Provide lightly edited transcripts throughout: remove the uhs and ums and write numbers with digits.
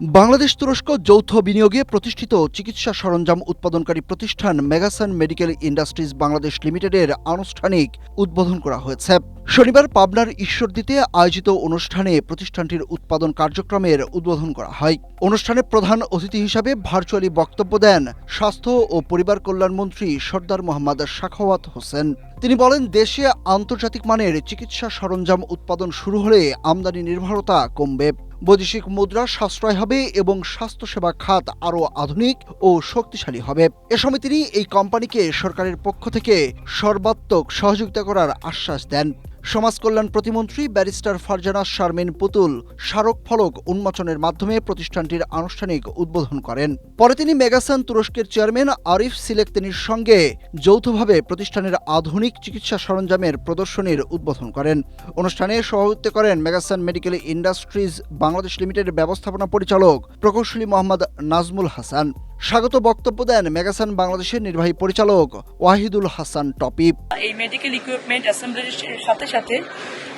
বাংলাদেশ তুরস্ক যৌথ বিনিয়োগে প্রতিষ্ঠিত চিকিৎসা সরঞ্জাম উৎপাদনকারী প্রতিষ্ঠান মেগাসান মেডিকেল ইন্ডাস্ট্রিজ বাংলাদেশ লিমিটেডের আনুষ্ঠানিক উদ্বোধন করা হয়েছে। শনিবার পাবনার ঈশ্বরদীতে আয়োজিত অনুষ্ঠানে প্রতিষ্ঠানটির উৎপাদন কার্যক্রমের উদ্বোধন করা হয়। অনুষ্ঠানে প্রধান অতিথি হিসাবে ভার্চুয়ালি বক্তব্য দেন স্বাস্থ্য ও পরিবার কল্যাণ মন্ত্রী সর্দার মোহাম্মদ সাখাওয়াত হোসেন। তিনি বলেন, দেশে আন্তর্জাতিক মানের চিকিৎসা সরঞ্জাম উৎপাদন শুরু হলে আমদানি নির্ভরতা কমবে, বৈদেশিক মুদ্রা সাশ্রয় হবে এবং স্বাস্থ্যসেবা খাত আরও আধুনিক ও শক্তিশালী হবে। এ সময় তিনি এই কোম্পানিকে সরকারের পক্ষ থেকে সর্বাত্মক সহযোগিতা করার আশ্বাস দেন। সমাজ কল্যাণ প্রতিমন্ত্রী ব্যারিস্টার ফারজানা শারমিন পুতুল স্মারক ফলক উন্মোচনের মাধ্যমে প্রতিষ্ঠানটির আনুষ্ঠানিক উদ্বোধন করেন। পরে তিনি মেগাসান তুরস্কের চেয়ারম্যান আরিফ সিলেকতেনির সঙ্গে যৌথভাবে প্রতিষ্ঠানের আধুনিক চিকিৎসা সরঞ্জামের প্রদর্শনীর উদ্বোধন করেন। অনুষ্ঠানে সভাপতিত্ব করেন মেগাসান মেডিকেল ইন্ডাস্ট্রিজ বাংলাদেশ লিমিটেডের ব্যবস্থাপনা পরিচালক প্রকৌশলী মোহাম্মদ নাজমুল হাসান। স্বাগত বক্তব্য দেন মেগাসান বাংলাদেশের নির্বাহী পরিচালক ওয়াহিদুল হাসান টপি। এই মেডিকেল ইকুইপমেন্ট অ্যাসেম্বলির সাথে সাথে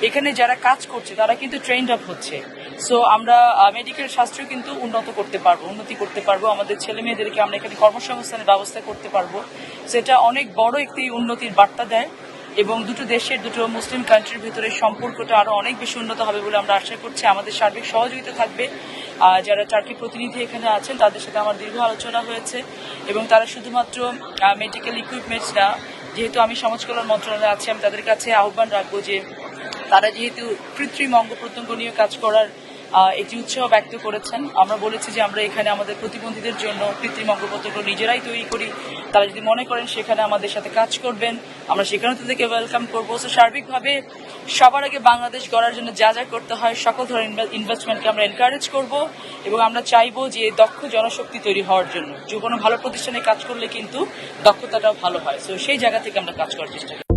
এখানে যারা কাজ করছে তারা কিন্তু ট্রেন্ড আপ হচ্ছে। সো আমরা মেডিকেল শাস্ত্র কিন্তু উন্নতি করতে পারবো, আমাদের ছেলে মেয়েদেরকে আমরা এখানে কর্মসংস্থানের ব্যবস্থা করতে পারবো। সেটা অনেক বড় একটি উন্নতির বার্তা দেয় এবং দুটো মুসলিম কান্ট্রির ভিতরে সম্পর্কটা আরো অনেক বেশি উন্নত হবে বলে আমরা আশা করছি। আমাদের সার্বিক সহযোগিতা থাকবে। যারা টার্কি প্রতিনিধি এখানে আছেন তাদের সাথে আমার দীর্ঘ আলোচনা হয়েছে এবং তারা শুধুমাত্র মেডিকেল ইকুইপমেন্টস না, যেহেতু আমি সমাজ কল্যাণ মন্ত্রণালয়ে আছি, আমি তাদের কাছে আহ্বান রাখবো যে তারা যেহেতু কৃত্রিম অঙ্গ প্রত্যঙ্গ নিয়ে কাজ করার একটি উৎসাহ ব্যক্ত করেছেন, আমরা বলেছি যে আমরা এখানে আমাদের প্রতিবন্ধীদের জন্য কৃত্রিম অঙ্গ প্রত্যঙ্গ নিজেরাই তৈরি করি। তারা যদি মনে করেন সেখানে আমাদের সাথে কাজ করবেন, আমরা সেখানে তাদেরকে ওয়েলকাম করবো। সো সার্বিকভাবে সবার আগে বাংলাদেশ গড়ার জন্য যা যা করতে হয় সকল ধরনের ইনভেস্টমেন্টকে আমরা এনকারেজ করব এবং আমরা চাইবো যে দক্ষ জনশক্তি তৈরি হওয়ার জন্য। যে কোনো ভালো প্রতিষ্ঠানে কাজ করলে কিন্তু দক্ষতাটাও ভালো হয়। সো সেই জায়গা থেকে আমরা কাজ করার চেষ্টা করি।